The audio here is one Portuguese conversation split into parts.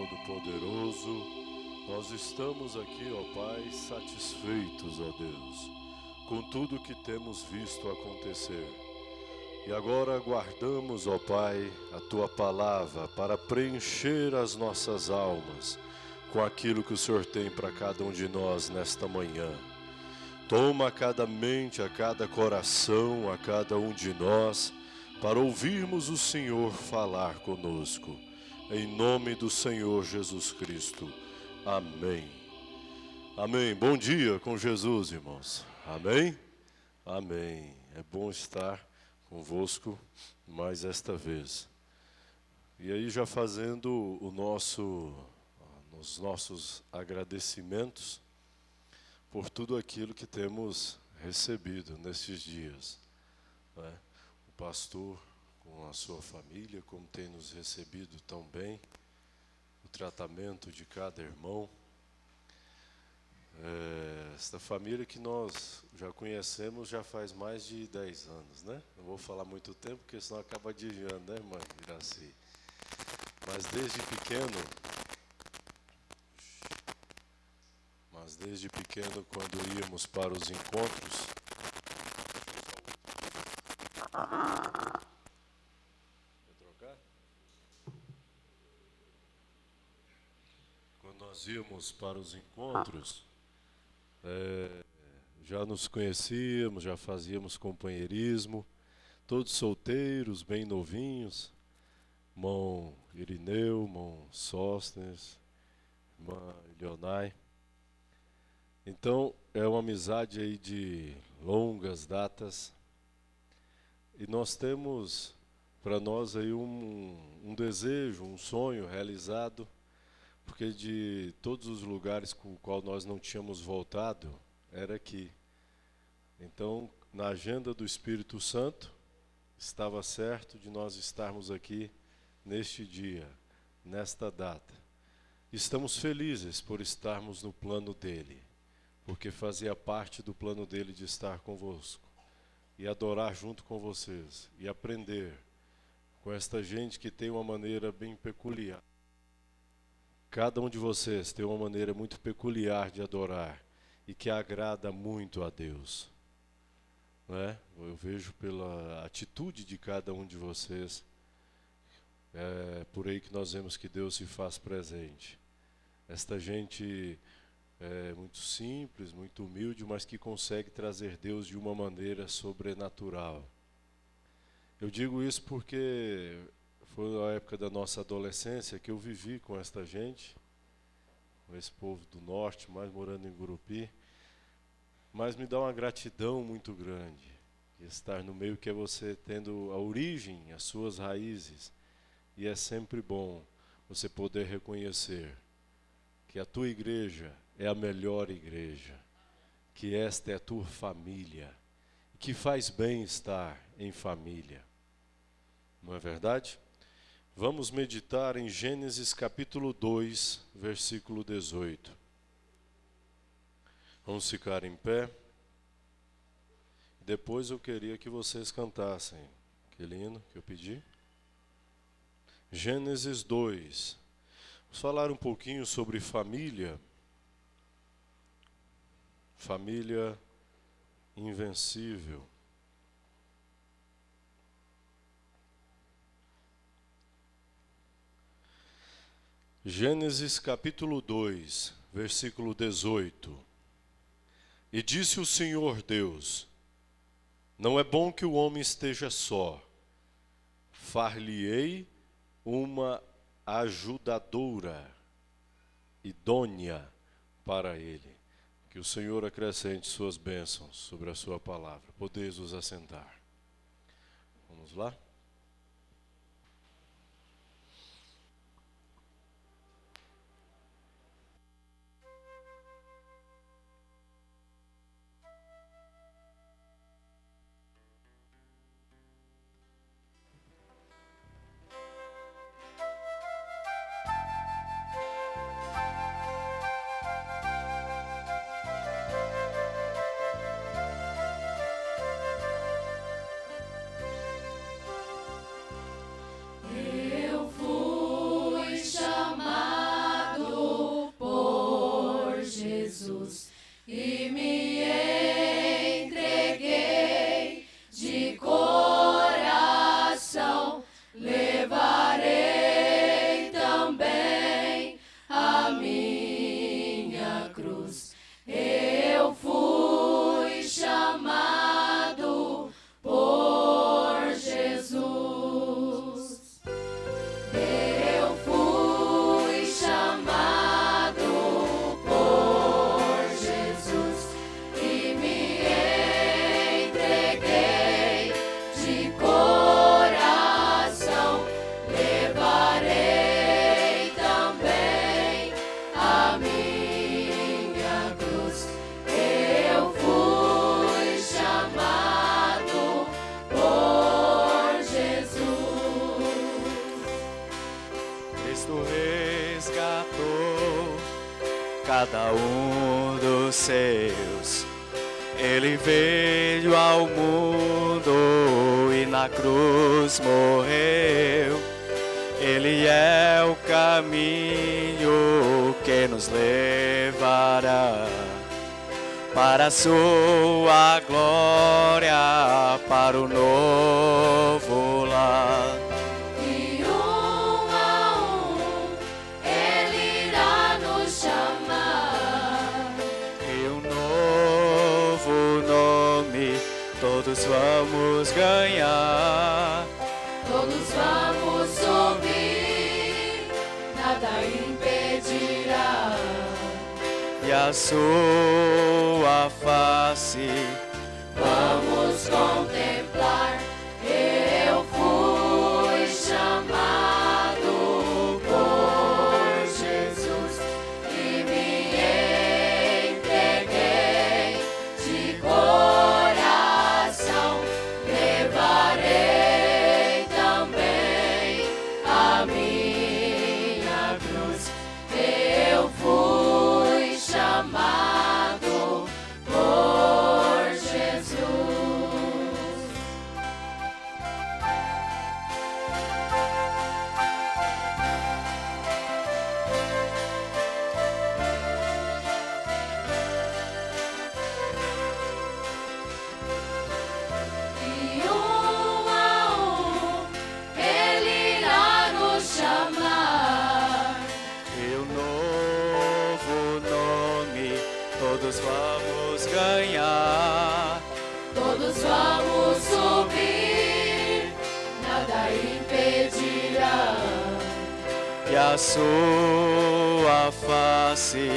Todo-Poderoso, nós estamos aqui, ó Pai, satisfeitos, ó Deus, com tudo que temos visto acontecer. E agora aguardamos, ó Pai, a Tua Palavra para preencher as nossas almas com aquilo que o Senhor tem para cada um de nós nesta manhã. Toma a cada mente, a cada coração, a cada um de nós, para ouvirmos o Senhor falar conosco. Em nome do Senhor Jesus Cristo. Amém. Amém. Bom dia com Jesus, irmãos. Amém? Amém. É bom estar convosco mais esta vez. E aí já fazendo os nossos agradecimentos por tudo aquilo que temos recebido nesses dias, né? O pastor com a sua família, como tem nos recebido tão bem, o tratamento de cada irmão. Esta família que nós já conhecemos já faz mais de 10 anos, né? Não vou falar muito tempo, porque senão acaba desviando, né, mãe Iraci? Mas desde pequeno, quando íamos para os encontros, quando nós íamos para os encontros, já nos conhecíamos, já fazíamos companheirismo, todos solteiros, bem novinhos, irmão Irineu, irmão Sóstenes, irmã Leonai. Então, é uma amizade aí de longas datas, e nós temos para nós aí um desejo, um sonho realizado, porque de todos os lugares com o qual nós não tínhamos voltado, era aqui. Então, na agenda do Espírito Santo, estava certo de nós estarmos aqui neste dia, nesta data. Estamos felizes por estarmos no plano dele, porque fazia parte do plano dele de estar convosco e adorar junto com vocês e aprender com esta gente que tem uma maneira bem peculiar. Cada um de vocês tem uma maneira muito peculiar de adorar e que agrada muito a Deus, não é? Eu vejo pela atitude de cada um de vocês, por aí que nós vemos que Deus se faz presente. Esta gente é muito simples, muito humilde, mas que consegue trazer Deus de uma maneira sobrenatural. Eu digo isso porque foi na época da nossa adolescência que eu vivi com esta gente, com esse povo do norte, mais morando em Gurupi, mas me dá uma gratidão muito grande estar no meio que é você tendo a origem, as suas raízes, e é sempre bom você poder reconhecer que a tua igreja é a melhor igreja, que esta é a tua família, que faz bem estar em família. Não é verdade? Vamos meditar em Gênesis capítulo 2, versículo 18. Vamos ficar em pé. Depois eu queria que vocês cantassem aquele hino que eu pedi. Gênesis 2. Vamos falar um pouquinho sobre família. Família invencível. Gênesis capítulo 2, versículo 18. E disse o Senhor Deus: não é bom que o homem esteja só. Far-lhe-ei uma ajudadora idônea para ele. Que o Senhor acrescente suas bênçãos sobre a sua palavra. Podeis vos assentar. Vamos lá? cada um dos seus. Ele veio ao mundo e na cruz morreu. Ele é o caminho que nos levará para a sua glória, para o novo lar. E um a um Ele irá nos chamar. E um novo nome todos vamos ganhar. Todos vamos subir, nada impedirá. E a sua face Vamos contemplar. Eu fui chamado por Jesus e me entreguei de coração. Levarei também a minha cruz. Eu fui chamado por Jesus. E um a um Ele irá nos chamar. e um novo nome todos vamos ganhar. Todos vamos subir, nada impedirá. E a sua face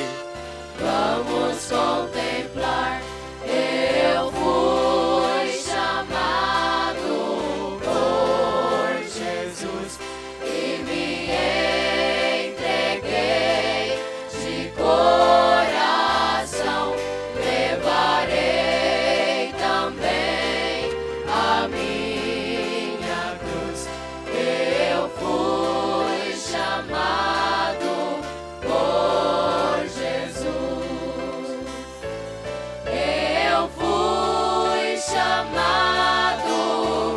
Vamos contemplar. Eu fui chamado por Jesus e me entreguei de coração. Levarei também a minha cruz. Eu fui chamado por Jesus. Eu fui chamado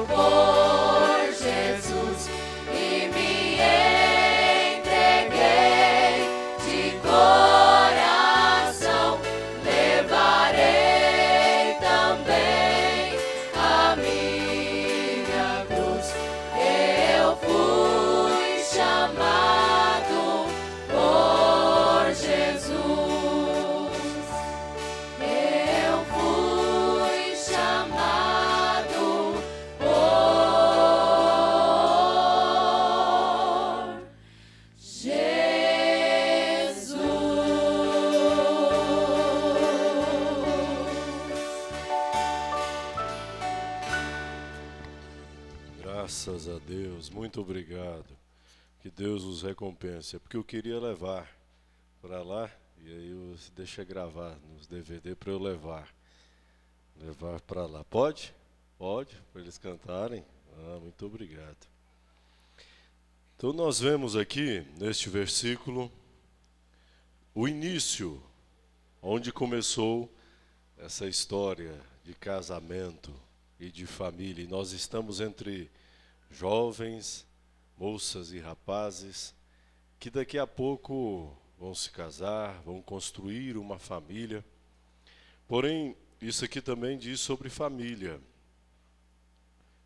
por Jesus e me entreguei de coração. Levarei também a minha cruz. Eu fui chamado por Jesus. Eu fui chamado por Jesus. Graças a Deus, muito obrigado. Que Deus os recompense. É porque eu queria levar para lá, e aí eu deixa gravar nos DVD para eu levar para lá. Pode? Pode, para eles cantarem. Ah, muito obrigado. Então nós vemos aqui neste versículo o início, onde começou essa história de casamento e de família. E nós estamos entre jovens, moças e rapazes que daqui a pouco vão se casar, vão construir uma família. Porém, isso aqui também diz sobre família.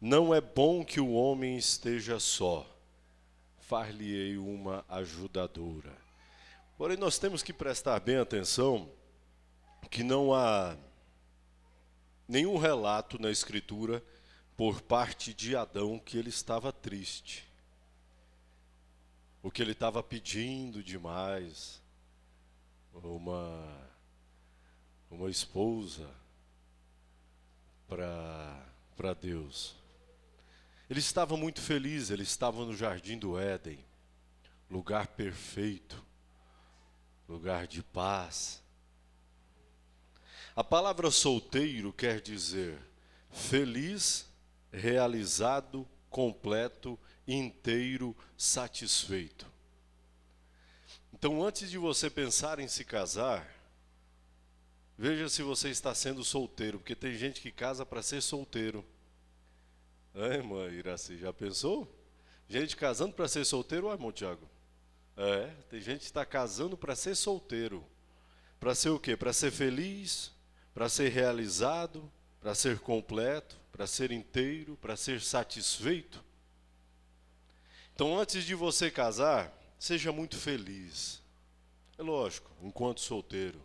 Não é bom que o homem esteja só, far-lhe-ei uma ajudadora. Porém, nós temos que prestar bem atenção que não há nenhum relato na Escritura por parte de Adão que ele estava triste, ou que ele estava pedindo demais uma esposa para Deus. Ele estava muito feliz, ele estava no jardim do Éden, lugar perfeito, lugar de paz. A palavra solteiro quer dizer feliz, realizado, completo, inteiro, satisfeito. Então, antes de você pensar em se casar, veja se você está sendo solteiro, porque tem gente que casa para ser solteiro. Irmã Iraci, já pensou? Gente casando para ser solteiro, irmão Tiago? Tem gente que está casando para ser solteiro. Para ser o quê? Para ser feliz, para ser realizado, para ser completo, para ser inteiro, para ser satisfeito. Então, antes de você casar, seja muito feliz. É lógico, enquanto solteiro,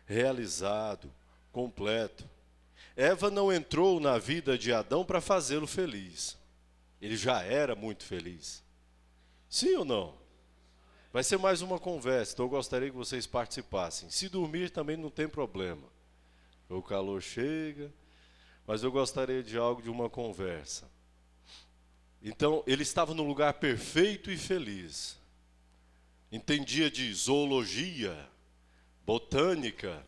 realizado, completo. Eva não entrou na vida de Adão para fazê-lo feliz. Ele já era muito feliz. Sim ou não? Vai ser mais uma conversa, então eu gostaria que vocês participassem. Se dormir também não tem problema. O calor chega, mas eu gostaria de algo de uma conversa. Então, ele estava num lugar perfeito e feliz. Entendia de zoologia, botânica.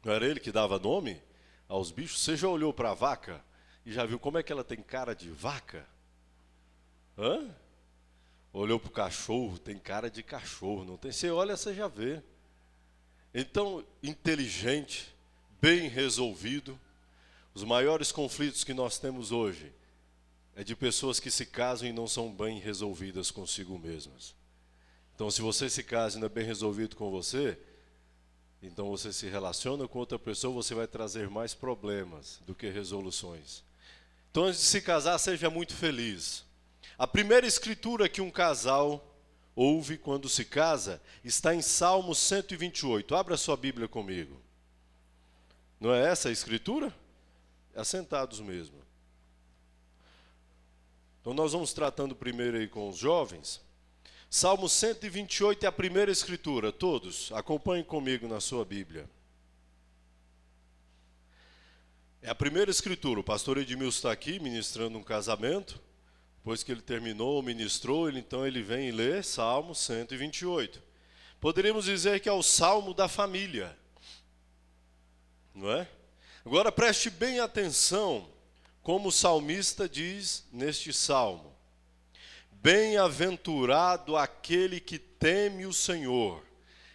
Não era ele que dava nome aos bichos? Você já olhou para a vaca e já viu como é que ela tem cara de vaca? Olhou para o cachorro, tem cara de cachorro, não tem? Você olha, você já vê. Então, inteligente, bem resolvido. Os maiores conflitos que nós temos hoje é de pessoas que se casam e não são bem resolvidas consigo mesmas. Então, se você se casa e não é bem resolvido com você, então você se relaciona com outra pessoa, você vai trazer mais problemas do que resoluções. Então, antes de se casar, seja muito feliz. A primeira escritura que um casal ouve quando se casa está em Salmo 128. Abra sua Bíblia comigo. Não é essa a escritura? Assentados mesmo. Então nós vamos tratando primeiro aí com os jovens. Salmo 128 é a primeira escritura. Todos, acompanhem comigo na sua Bíblia. É a primeira escritura. O pastor Edmilson está aqui ministrando um casamento. Depois que ele terminou, ministrou, então ele vem e lê Salmo 128. Poderíamos dizer que é o Salmo da família. Não é? Agora preste bem atenção como o salmista diz neste salmo. Bem-aventurado aquele que teme o Senhor.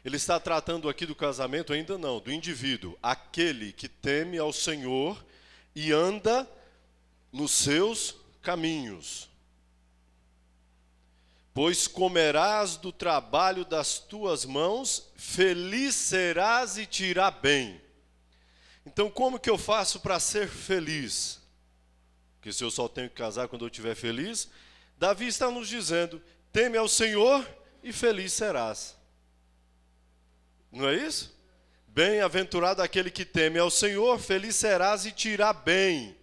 Ele está tratando aqui do casamento, ainda não, do indivíduo. Aquele que teme ao Senhor e anda nos seus caminhos. Pois comerás do trabalho das tuas mãos, feliz serás e te irá bem. Então, como que eu faço para ser feliz? Porque se eu só tenho que casar quando eu estiver feliz, Davi está nos dizendo, teme ao Senhor e feliz serás. Não é isso? Bem-aventurado aquele que teme ao Senhor, feliz serás e te irá bem.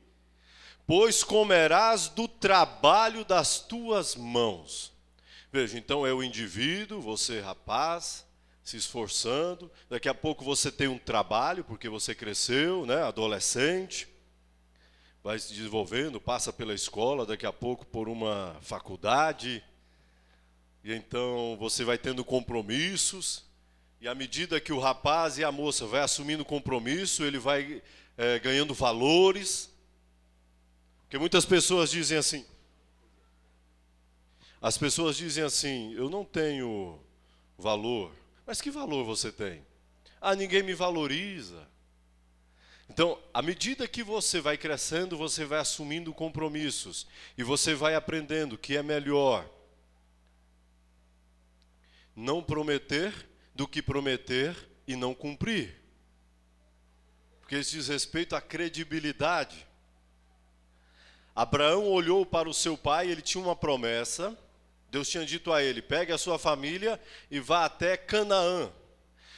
Pois comerás do trabalho das tuas mãos. Veja, então é o indivíduo, você rapaz, se esforçando. Daqui a pouco você tem um trabalho, porque você cresceu, né, adolescente. Vai se desenvolvendo, passa pela escola, daqui a pouco por uma faculdade. E então você vai tendo compromissos. E à medida que o rapaz e a moça vai assumindo compromisso, ele vai ganhando valores. Porque muitas pessoas dizem assim... As pessoas dizem assim, eu não tenho valor. Mas que valor você tem? Ninguém me valoriza. Então, à medida que você vai crescendo, você vai assumindo compromissos. E você vai aprendendo que é melhor não prometer do que prometer e não cumprir. Porque isso diz respeito à credibilidade. Abraão olhou para o seu pai, ele tinha uma promessa. Deus tinha dito a ele, pegue a sua família e vá até Canaã.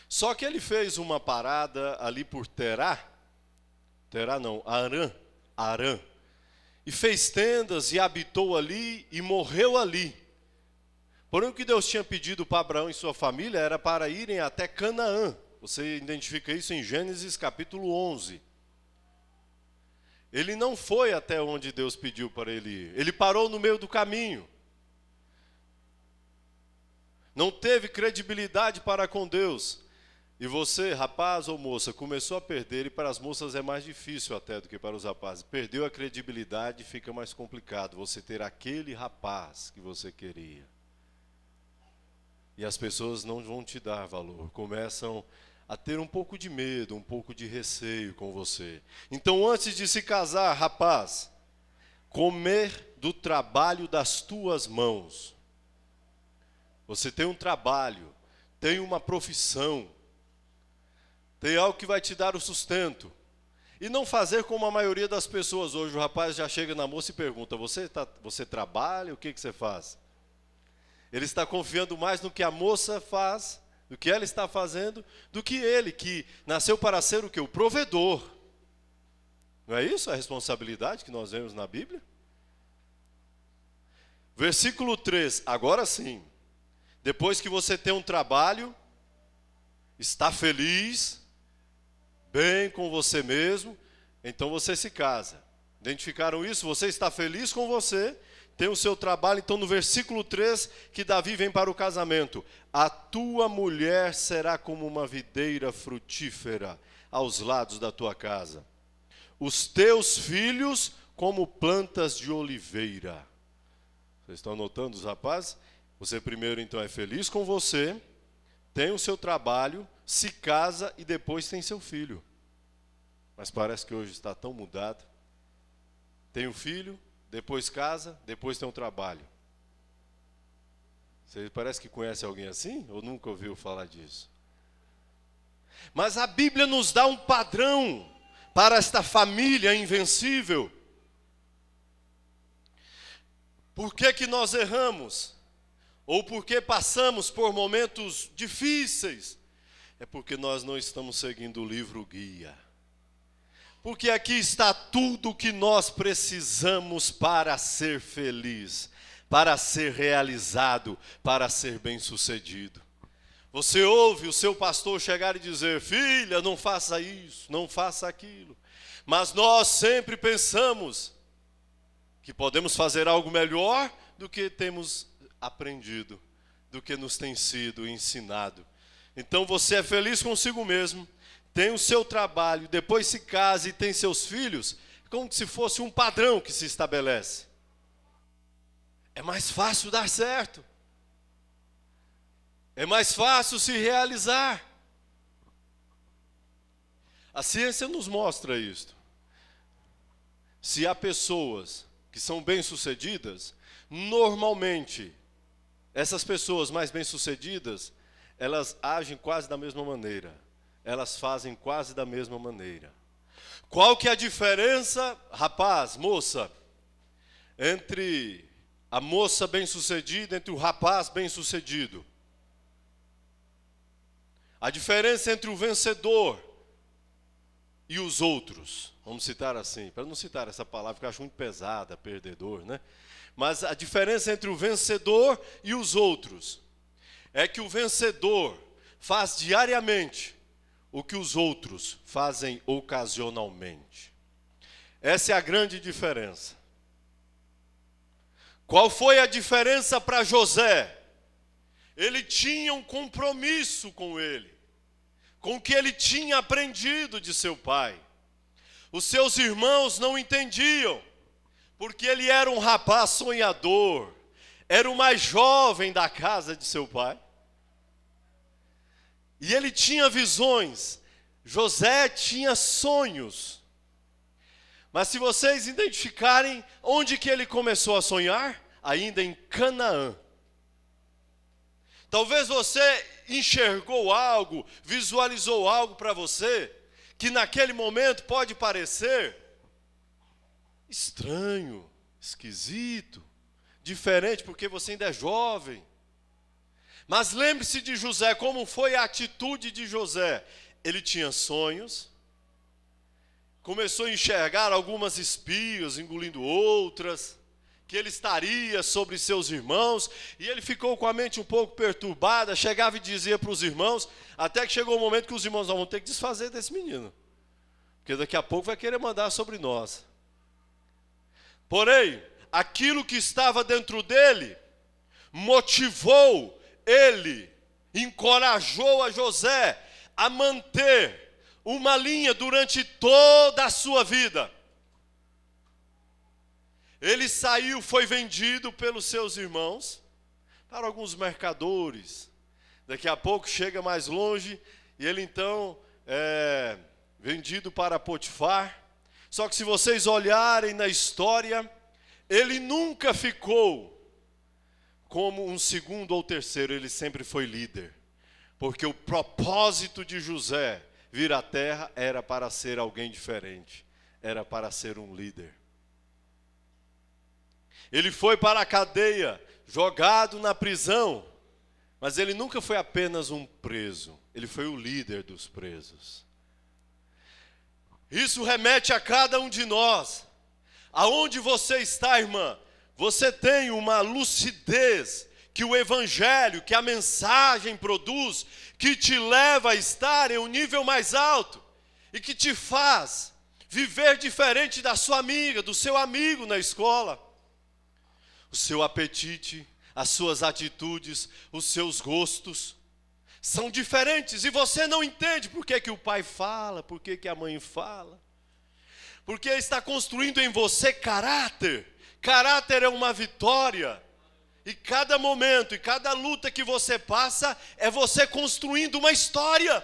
Só que ele fez uma parada ali por Arã. E fez tendas e habitou ali e morreu ali. Porém, o que Deus tinha pedido para Abraão e sua família era para irem até Canaã. Você identifica isso em Gênesis capítulo 11. Ele não foi até onde Deus pediu para ele ir. Ele parou no meio do caminho. Não teve credibilidade para com Deus. E você, rapaz ou moça, começou a perder, e para as moças é mais difícil até do que para os rapazes. Perdeu a credibilidade, fica mais complicado você ter aquele rapaz que você queria. E as pessoas não vão te dar valor, começam a ter um pouco de medo, um pouco de receio com você. Então, antes de se casar, rapaz, comer do trabalho das tuas mãos. Você tem um trabalho, tem uma profissão, tem algo que vai te dar o sustento. E não fazer como a maioria das pessoas hoje. O rapaz já chega na moça e pergunta, você trabalha? O que você faz? Ele está confiando mais no que a moça faz, do que ela está fazendo, do que ele, que nasceu para ser o quê? O provedor. Não é isso a responsabilidade que nós vemos na Bíblia? Versículo 3, agora sim. Depois que você tem um trabalho, está feliz, bem com você mesmo, então você se casa. Identificaram isso? Você está feliz com você, tem o seu trabalho. Então no versículo 3, que Davi vem para o casamento. A tua mulher será como uma videira frutífera aos lados da tua casa. Os teus filhos como plantas de oliveira. Vocês estão notando, os rapazes? Você primeiro então é feliz com você, tem o seu trabalho, se casa e depois tem seu filho. Mas parece que hoje está tão mudado. Tem um filho, depois casa, depois tem um trabalho. Você parece que conhece alguém assim? Ou nunca ouviu falar disso? Mas a Bíblia nos dá um padrão para esta família invencível. Por que que nós erramos? Ou por que passamos por momentos difíceis? É porque nós não estamos seguindo o livro guia. Porque aqui está tudo o que nós precisamos para ser feliz, para ser realizado, para ser bem-sucedido. Você ouve o seu pastor chegar e dizer, filha, não faça isso, não faça aquilo. Mas nós sempre pensamos que podemos fazer algo melhor do que temos aprendido, do que nos tem sido ensinado. Então você é feliz consigo mesmo, tem o seu trabalho, depois se casa e tem seus filhos, como se fosse um padrão que se estabelece. É mais fácil dar certo. É mais fácil se realizar. A ciência nos mostra isto. Se há pessoas que são bem-sucedidas, normalmente, essas pessoas mais bem-sucedidas, elas agem quase da mesma maneira. Elas fazem quase da mesma maneira. Qual que é a diferença, rapaz, moça, entre a moça bem-sucedida, entre o rapaz bem-sucedido? A diferença entre o vencedor e os outros. Vamos citar assim, para não citar essa palavra que eu acho muito pesada, perdedor, né? Mas a diferença entre o vencedor e os outros é que o vencedor faz diariamente o que os outros fazem ocasionalmente. Essa é a grande diferença. Qual foi a diferença para José? Ele tinha um compromisso com ele, com o que ele tinha aprendido de seu pai. Os seus irmãos não entendiam, porque ele era um rapaz sonhador, era o mais jovem da casa de seu pai. E ele tinha visões, José tinha sonhos. Mas se vocês identificarem onde que ele começou a sonhar, ainda em Canaã. Talvez você enxergou algo, visualizou algo para você, que naquele momento pode parecer estranho, esquisito, diferente, porque você ainda é jovem. Mas lembre-se de José, como foi a atitude de José. Ele tinha sonhos, começou a enxergar algumas espias engolindo outras, que ele estaria sobre seus irmãos, e ele ficou com a mente um pouco perturbada, chegava e dizia para os irmãos, até que chegou o momento que os irmãos vão ter que desfazer desse menino, porque daqui a pouco vai querer mandar sobre nós. Porém, aquilo que estava dentro dele, motivou ele, encorajou a José a manter uma linha durante toda a sua vida. Ele saiu, foi vendido pelos seus irmãos para alguns mercadores Daqui a pouco chega mais longe e ele então é vendido para Potifar. Só que se vocês olharem na história, ele nunca ficou como um segundo ou terceiro, ele sempre foi líder. Porque o propósito de José vir à terra era para ser alguém diferente, era para ser um líder. Ele foi para a cadeia, jogado na prisão, mas ele nunca foi apenas um preso, ele foi o líder dos presos. Isso remete a cada um de nós. Aonde você está, irmã, você tem uma lucidez que o evangelho, que a mensagem produz, que te leva a estar em um nível mais alto e que te faz viver diferente da sua amiga, do seu amigo na escola. O seu apetite, as suas atitudes, os seus gostos são diferentes e você não entende por que o pai fala, por que a mãe fala. Porque está construindo em você caráter. Caráter é uma vitória. E cada momento e cada luta que você passa é você construindo uma história.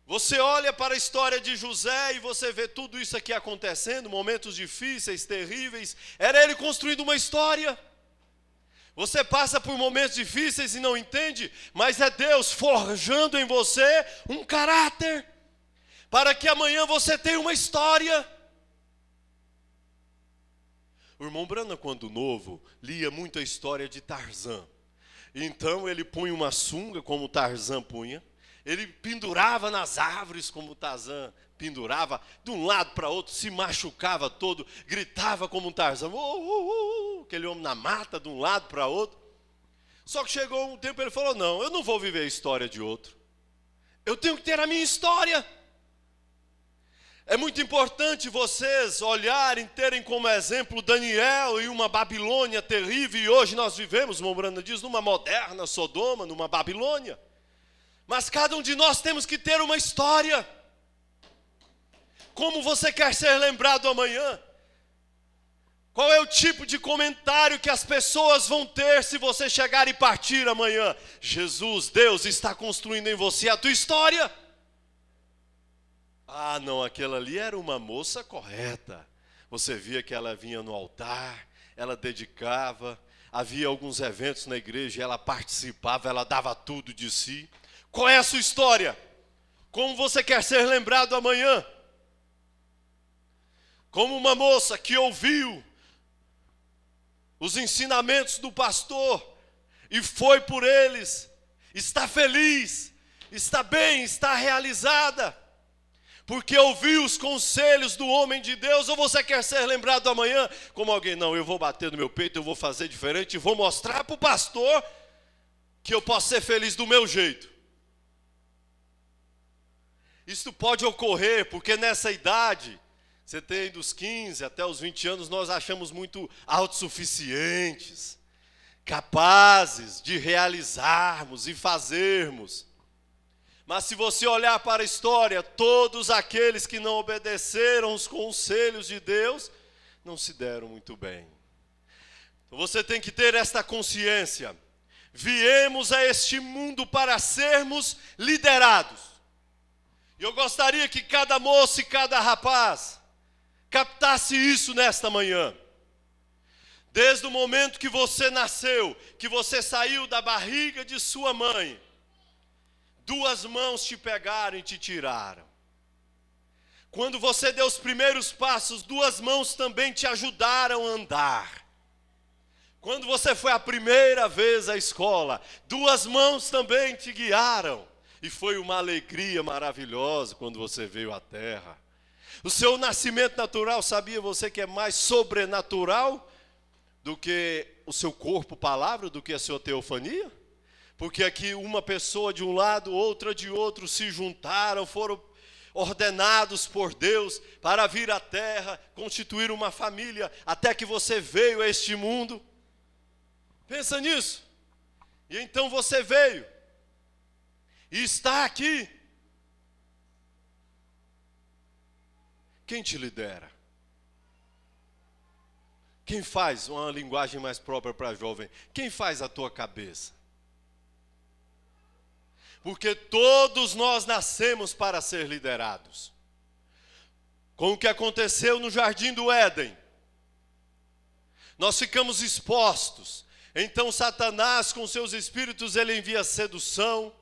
Você olha para a história de José e você vê tudo isso aqui acontecendo, momentos difíceis, terríveis. Era ele construindo uma história. Você passa por momentos difíceis e não entende, mas é Deus forjando em você um caráter, para que amanhã você tenha uma história. O irmão Branham, quando novo, lia muito a história de Tarzan. Então ele punha uma sunga, como Tarzan punha. Ele pendurava nas árvores, como Tarzan pendurava, de um lado para outro, se machucava todo, gritava como um Tarzan. Aquele homem na mata, de um lado para outro. Só que chegou um tempo, ele falou, não, eu não vou viver a história de outro. Eu tenho que ter a minha história. É muito importante vocês olharem, terem como exemplo Daniel e uma Babilônia terrível. E hoje nós vivemos, o irmão Branham diz, numa moderna Sodoma, numa Babilônia. Mas cada um de nós temos que ter uma história. Como você quer ser lembrado amanhã? Qual é o tipo de comentário que as pessoas vão ter se você chegar e partir amanhã? Jesus, Deus está construindo em você a tua história. Ah, não, aquela ali era uma moça correta. Você via que ela vinha no altar, ela dedicava, havia alguns eventos na igreja, ela participava, ela dava tudo de si. Qual é a sua história? Como você quer ser lembrado amanhã? Como uma moça que ouviu os ensinamentos do pastor e foi por eles, está feliz, está bem, está realizada, porque ouviu os conselhos do homem de Deus. Ou você quer ser lembrado amanhã como alguém, não, eu vou bater no meu peito, eu vou fazer diferente e vou mostrar para o pastor que eu posso ser feliz do meu jeito. Isso pode ocorrer porque nessa idade, você tem dos 15 até os 20 anos, nós achamos muito autossuficientes, capazes de realizarmos e fazermos. Mas se você olhar para a história, todos aqueles que não obedeceram os conselhos de Deus, não se deram muito bem. Então você tem que ter esta consciência. Viemos a este mundo para sermos liderados. E eu gostaria que cada moço e cada rapaz captasse isso nesta manhã. Desde o momento que você nasceu, que você saiu da barriga de sua mãe, duas mãos te pegaram e te tiraram. Quando você deu os primeiros passos, duas mãos também te ajudaram a andar. Quando você foi a primeira vez à escola, duas mãos também te guiaram. E foi uma alegria maravilhosa quando você veio à terra. O seu nascimento natural, sabia você que é mais sobrenatural do que o seu corpo, palavra, do que a sua teofania? Porque aqui uma pessoa de um lado, outra de outro se juntaram, foram ordenados por Deus para vir à terra, constituir uma família, até que você veio a este mundo. Pensa nisso. E então você veio e está aqui. Quem te lidera? Quem faz uma linguagem mais própria para jovem? Quem faz a tua cabeça? Porque todos nós nascemos para ser liderados. Com o que aconteceu no Jardim do Éden, nós ficamos expostos. Então Satanás, com seus espíritos, ele envia sedução,